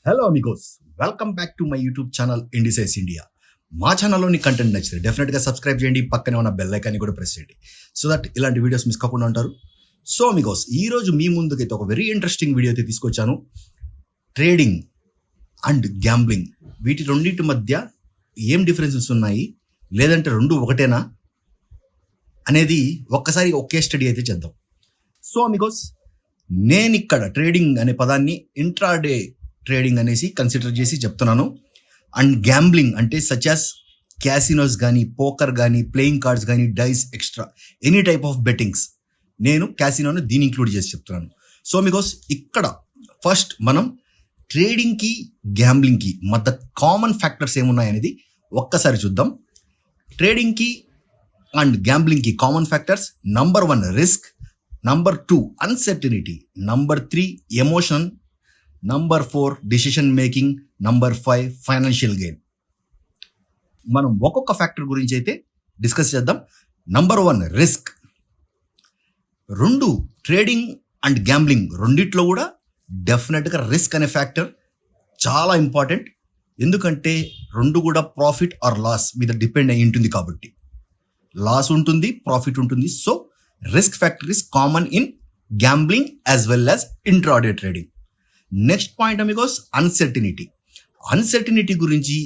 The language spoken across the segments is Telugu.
Hello amigos, welcome back to my YouTube channel indices India. మా ఛానల్లోని కంటెంట్ నచ్చితే డెఫినెట్గా సబ్స్క్రైబ్ చేయండి, పక్కనే ఉన్న బెల్ ఐకాన్ని కూడా ప్రెస్ చేయండి సో దట్ ఇలాంటి వీడియోస్ మిస్ కాకుండా ఉంటారు. సో అమిగోస్, ఈరోజు మీ ముందుకైతే ఒక వెరీ ఇంట్రెస్టింగ్ వీడియో అయితే తీసుకొచ్చాను. ట్రేడింగ్ అండ్ గ్యాంబ్లింగ్, వీటి రెండింటి మధ్య ఏం డిఫరెన్సెస్ ఉన్నాయి, లేదంటే రెండు ఒకటేనా అనేది ఒక్కసారి ఒకే స్టడీ అయితే చేద్దాం. సో అమిగోస్, నేను ఇక్కడ ట్రేడింగ్ అనే పదాన్ని ఇంట్రాడే ట్రేడింగ్ అనేసి కన్సిడర్ చేసి చెప్తున్నాను. అండ్ గ్యాంబ్లింగ్ అంటే సచ్ యాజ్ క్యాసినోస్ కానీ, పోకర్ కానీ, ప్లేయింగ్ కార్డ్స్ కానీ, dice, extra any type of bettings, నేను క్యాసినోని దీన్ని ఇంక్లూడ్ చేసి చెప్తున్నాను. సో బికాస్ ఇక్కడ ఫస్ట్ మనం ట్రేడింగ్కి గ్యాంబ్లింగ్కి మధ్య కామన్ ఫ్యాక్టర్స్ ఏమున్నాయనేది ఒక్కసారి చూద్దాం. ట్రేడింగ్కి అండ్ గ్యాంబ్లింగ్కి common factors: number 1 risk, number 2 uncertainty, number 3 emotion, number 4 decision making, number 5 financial gain. మనం ఒక్కొక్క ఫ్యాక్టర్ గురించి అయితే డిస్కస్ చేద్దాం. Number 1 risk. Trading and gambling రెండిట్లో కూడా డెఫినెట్గా రిస్క్ అనే ఫ్యాక్టర్ చాలా ఇంపార్టెంట్. ఎందుకంటే రెండు కూడా ప్రాఫిట్ ఆర్ లాస్ మీద డిపెండ్ అయి ఉంటుంది కాబట్టి, లాస్ ఉంటుంది, ప్రాఫిట్ ఉంటుంది. So risk factor is common in gambling as well as intraday trading. Next point amigos, uncertainty గురించి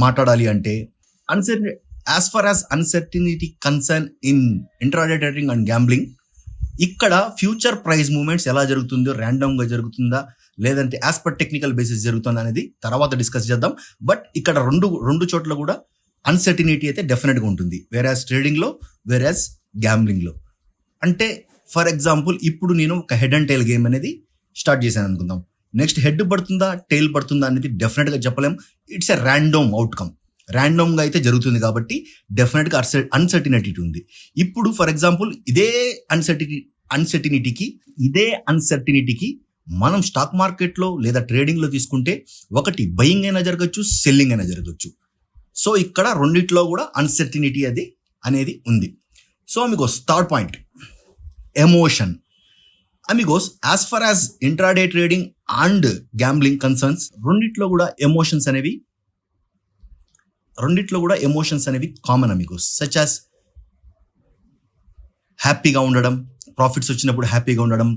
మాట్లాడాలి అంటే as far as uncertainty concern in intraday trading and gambling, ఇక్కడ ఫ్యూచర్ ప్రైస్ మూవ్మెంట్స్ ఎలా జరుగుతుందో, ర్యాండమ్గా జరుగుతుందా లేదంటే యాజ్ పర్ టెక్నికల్ బేసిస్ జరుగుతుందా అనేది తర్వాత డిస్కస్ చేద్దాం. బట్ ఇక్కడ రెండు చోట్ల కూడా అన్సర్టినిటీ అయితే డెఫినెట్గా ఉంటుంది, వేరాజ్ ట్రేడింగ్లో, వేరాజ్ గ్యాంబ్లింగ్లో. అంటే ఫర్ ఎగ్జాంపుల్, ఇప్పుడు నేను ఒక హెడ్ అండ్ టైల్ గేమ్ అనేది స్టార్ట్ చేశాను అనుకుందాం. నెక్స్ట్ హెడ్ పడుతుందా టైల్ పడుతుందా అనేది డెఫినెట్గా చెప్పలేం. ఇట్స్ ఎ ర్యాండమ్ అవుట్కమ్, ర్యాండమ్గా అయితే జరుగుతుంది కాబట్టి డెఫినెట్గా అన్సర్టినిటీ ఉంది. ఇప్పుడు ఫర్ ఎగ్జాంపుల్ ఇదే అన్సర్టినిటీకి మనం స్టాక్ మార్కెట్లో లేదా ట్రేడింగ్లో తీసుకుంటే ఒకటి బయింగ్ అయినా జరగచ్చు, సెల్లింగ్ అయినా జరగచ్చు. సో ఇక్కడ రెండిట్లో కూడా అన్సర్టినిటీ అనేది ఉంది. So Amigos, third point emotion. Amigos, as far as intraday trading and gambling concerns, రెండిట్లో కూడా ఎమోషన్స్ అనేవి కామన్ అమిగోస్. సచ్ యాజ్ హ్యాపీగా ఉండడం, ప్రాఫిట్స్ వచ్చినప్పుడు హ్యాపీగా ఉండడం,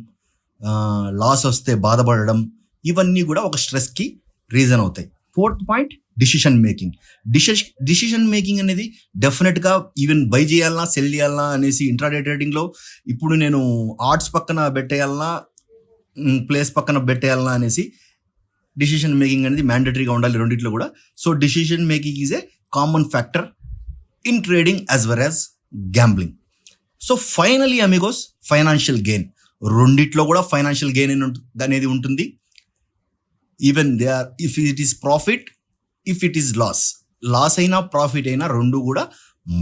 లాస్ వస్తే బాధపడడం, ఇవన్నీ కూడా ఒక స్ట్రెస్కి రీజన్ అవుతాయి. ఫోర్త్ పాయింట్ డిసిషన్ మేకింగ్ అనేది డెఫినెట్గా ఈవెన్ బై చేయాలన్నా సెల్ చేయాలన్నా అనేసి ఇంట్రాడే ట్రేడింగ్లో ఇప్పుడు నేను ఆర్డ్స్ పక్కన పెట్టేయాలన్నా ప్లేస్ పక్కన పెట్టేయాలన్నా అనేసి డిసిషన్ మేకింగ్ అనేది మ్యాండేటరీగా ఉండాలి రెండిట్లో కూడా. So decision making is a common factor in trading as well as gambling. So finally amigos, financial gain. రెండిట్లో కూడా ఫైనాన్షియల్ గెయిన్ అనేది ఉంటుంది. Even they are, if it is profit, if it is loss అయినా ప్రాఫిట్ అయినా రెండు కూడా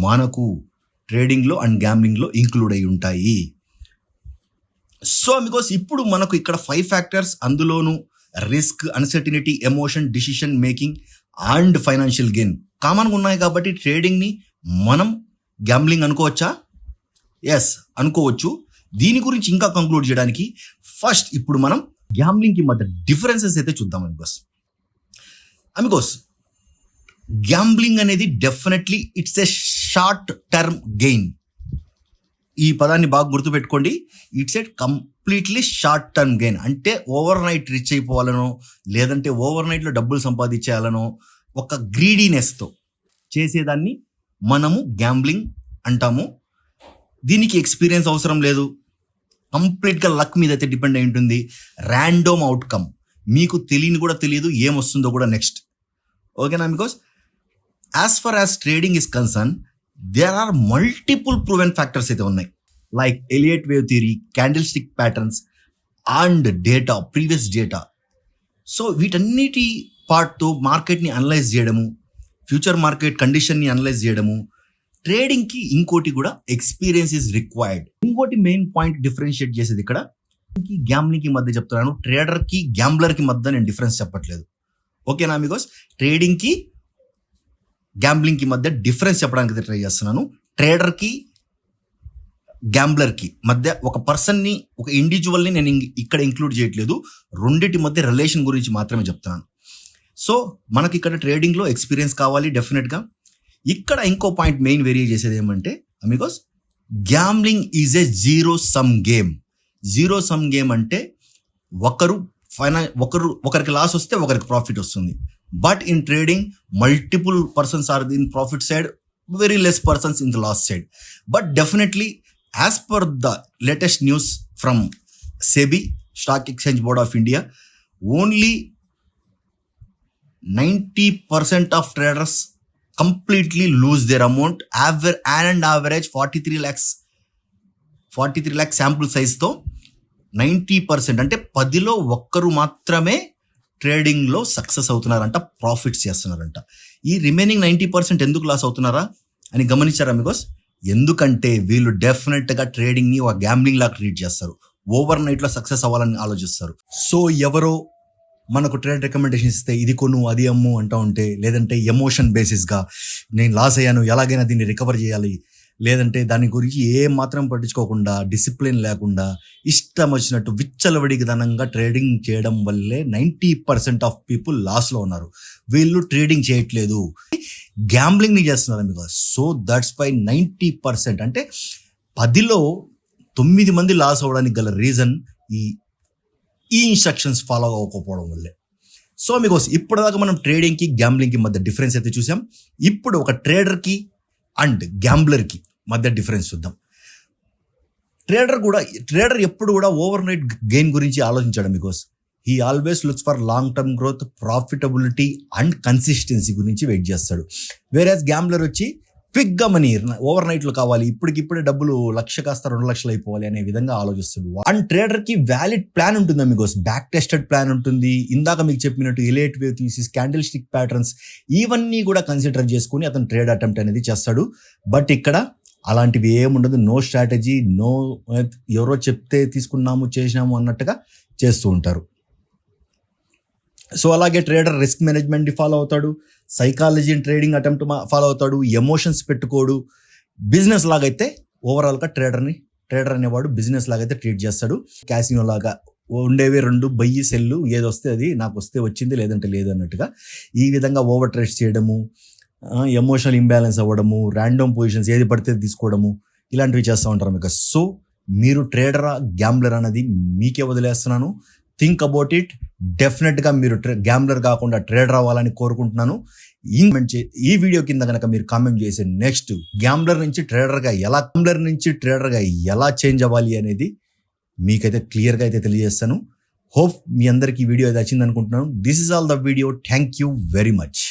మనకు ట్రేడింగ్లో అండ్ గ్యాంబ్లింగ్లో ఇంక్లూడ్ అయి ఉంటాయి. సో బికాస్ ఇప్పుడు మనకు ఇక్కడ 5 ఫ్యాక్టర్స్, అందులోనూ risk, uncertainty, emotion, decision making and financial gain కామన్గా ఉన్నాయి కాబట్టి ట్రేడింగ్ని మనం గ్యాంబ్లింగ్ అనుకోవచ్చా? ఎస్, అనుకోవచ్చు. దీని గురించి ఇంకా కంక్లూడ్ చేయడానికి ఫస్ట్ ఇప్పుడు మనం గ్యాంబ్లింగ్కి మధ్య డిఫరెన్సెస్ అయితే చూద్దాం అమిగోస్. గ్యాంబ్లింగ్ అనేది definitely it's a short term gain. ఈ పదాన్ని బాగా గుర్తుపెట్టుకోండి. It's a completely short term gain. అంటే ఓవర్ నైట్ రిచ్ అయిపోవాలనో లేదంటే ఓవర్ నైట్లో డబ్బులు సంపాదించేయాలనో ఒక గ్రీడీనెస్తో చేసేదాన్ని మనము గ్యాంబ్లింగ్ అంటాము. దీనికి ఎక్స్పీరియన్స్ అవసరం లేదు, కంప్లీట్గా లక్ మీద అయితే డిపెండ్ అయి ఉంటుంది. ర్యాండమ్ అవుట్కమ్, మీకు తెలియదు ఏమొస్తుందో కూడా నెక్స్ట్. ఓకేనా? Because as far as trading is concern, there are multiple proven factors అయితే ఉన్నాయి, like Elliott wave theory, candle stick patterns and data, previous data. సో వీటన్నిటి పార్ట్తో మార్కెట్ని అనలైజ్ చేయడము, ఫ్యూచర్ మార్కెట్ కండిషన్ని అనలైజ్ చేయడము. ట్రేడింగ్కి ఇంకోటి కూడా ఎక్స్పీరియన్స్ ఈజ్ రిక్వైర్డ్. ఇంకోటి మెయిన్ పాయింట్ డిఫరెన్షియేట్ చేసేది ఇక్కడ గ్యాంబ్లింగ్కి మధ్య చెప్తున్నాను. ట్రేడర్కి గ్యాంబ్లర్కి మధ్య నేను డిఫరెన్స్ చెప్పట్లేదు. ఓకేనా? బికాస్ ట్రేడింగ్కి గ్యాంబ్లింగ్కి మధ్య డిఫరెన్స్ చెప్పడానికి ట్రై చేస్తున్నాను. ట్రేడర్కి గ్యాంబ్లర్కి మధ్య ఒక పర్సన్ని, ఒక ఇండివిజువల్ని నేను ఇక్కడ ఇంక్లూడ్ చేయట్లేదు, రెండింటి మధ్య రిలేషన్ గురించి మాత్రమే చెప్తున్నాను. సో మనకి ఇక్కడ ట్రేడింగ్లో ఎక్స్పీరియన్స్ కావాలి డెఫినెట్గా. ఇక్కడ ఇంకో పాయింట్ మెయిన్ వేరీ చేసేది ఏమంటే because gambling is a zero sum game. Zero sum game అంటే ఒకరికి లాస్ వస్తే ఒకరికి ప్రాఫిట్ వస్తుంది. But in trading multiple persons are in profit side, very less persons in the loss side. But definitely, as per the latest news from SEBI, Stock Exchange Board of India, only 90% of traders completely lose their amount. Average 43 lakh sample size తో 90% అంటే 10లో ఒక్కరు మాత్రమే ట్రేడింగ్లో సక్సెస్ అవుతున్నారంట, ప్రాఫిట్స్ చేస్తున్నారంట. ఈ రిమైనింగ్ 90% ఎందుకు లాస్ అవుతున్నారా అని గమనించారా? బికాస్ ఎందుకంటే వీళ్ళు డెఫినెట్గా ట్రేడింగ్ని ఒక గ్యాంబ్లింగ్ లాగా ట్రీట్ చేస్తారు. ఓవర్ నైట్లో సక్సెస్ అవ్వాలని ఆలోచిస్తారు. సో ఎవరో మనకు ట్రేడ్ రికమెండేషన్ ఇస్తే ఇది కొను అది అమ్ము అంటూ ఉంటే, లేదంటే ఎమోషన్ బేసిస్గా నేను లాస్ అయ్యాను ఎలాగైనా దీన్ని రికవర్ చేయాలి, లేదంటే దాని గురించి ఏం మాత్రం పట్టించుకోకుండా, డిసిప్లిన్ లేకుండా ఇష్టం వచ్చినట్టు విచ్చలవిడిదనంగా ట్రేడింగ్ చేయడం వల్లే 90% ఆఫ్ పీపుల్ లాస్లో ఉన్నారు. వీళ్ళు ట్రేడింగ్ చేయట్లేదు, గ్యాంబ్లింగ్ని చేస్తున్నారు మీకు. సో దట్స్ వై 90% అంటే 10లో 9 మంది లాస్ అవ్వడానికి గల రీజన్ ఈ ఇన్స్ట్రక్షన్స్ ఫాలో అవ్వకపోవడం వల్లే. సో మీకు ఇప్పటిదాకా మనం ట్రేడింగ్కి గ్యాంబ్లింగ్కి మధ్య డిఫరెన్స్ అయితే చూసాం. ఇప్పుడు ఒక ట్రేడర్కి అండ్ గ్యాంబ్లర్కి మధ్య డిఫరెన్స్ చూద్దాం. ట్రేడర్ ఎప్పుడు కూడా ఓవర్ నైట్ గెయిన్ గురించి ఆలోచించాడు. Because he always looks for long term growth, profitability and consistency గురించి వెయిట్ చేస్తాడు. వేరేస్ గ్యాంబ్లర్ వచ్చి క్విక్గా మనీ ఓవర్ నైట్లో కావాలి, ఇప్పటికిప్పుడే డబ్బులు 1,00,000 కాస్త 2,00,000 అయిపోవాలి అనే విధంగా ఆలోచిస్తాడు. అండ్ ట్రేడర్కి వ్యాలిడ్ ప్లాన్ ఉంటుంది, మీకు బ్యాక్ టెస్టెడ్ ప్లాన్ ఉంటుంది. ఇందాక మీకు చెప్పినట్టు Elliott wave thesis, candle stick patterns, ఇవన్నీ కూడా కన్సిడర్ చేసుకుని అతను ట్రేడ్ అటెంప్ట్ అనేది చేస్తాడు. బట్ ఇక్కడ అలాంటివి ఏముండదు. నో స్ట్రాటజీ, నో ఎవరో చెప్తే తీసుకున్నాము చేసినాము అన్నట్టుగా చేస్తూ ఉంటారు. సో అలాగే ట్రేడర్ రిస్క్ మేనేజ్మెంట్ని ఫాలో అవుతాడు, psychology and trading attempt follow అవుతాడు, ఎమోషన్స్ పెట్టుకోడు. బిజినెస్ లాగైతే ఓవరాల్గా ట్రేడర్ అనేవాడు బిజినెస్ లాగైతే ట్రీట్ చేస్తాడు. క్యాసినో లాగా ఉండేవి 2 బయ్యి సెల్లు, ఏది వస్తే అది నాకు వస్తే వచ్చింది లేదంటే లేదు అన్నట్టుగా ఈ విధంగా ఓవర్ ట్రేడ్ చేయడము, ఎమోషనల్ ఇంబ్యాలెన్స్ అవ్వడము, ర్యాండమ్ పొజిషన్స్ ఏది పడితే తీసుకోవడము, ఇలాంటివి చేస్తూ ఉంటారు మీకు. సో మీరు ట్రేడరా గ్యాంబ్లర్ అనేది మీకే వదిలేస్తున్నాను. Think about it. డెఫినెట్గా మీరు గ్యాంబ్లర్ కాకుండా ట్రేడర్ అవ్వాలని కోరుకుంటున్నాను. ఈ వీడియో కింద కనుక మీరు కామెంట్ చేసే నెక్స్ట్ గ్యాంబ్లర్ నుంచి ట్రేడర్గా ఎలా చేంజ్ అవ్వాలి అనేది మీకైతే క్లియర్గా అయితే తెలియజేస్తాను. హోప్ మీ అందరికీ ఈ వీడియో అయితే వచ్చింది అనుకుంటున్నాను. This is all the video. Thank you very much.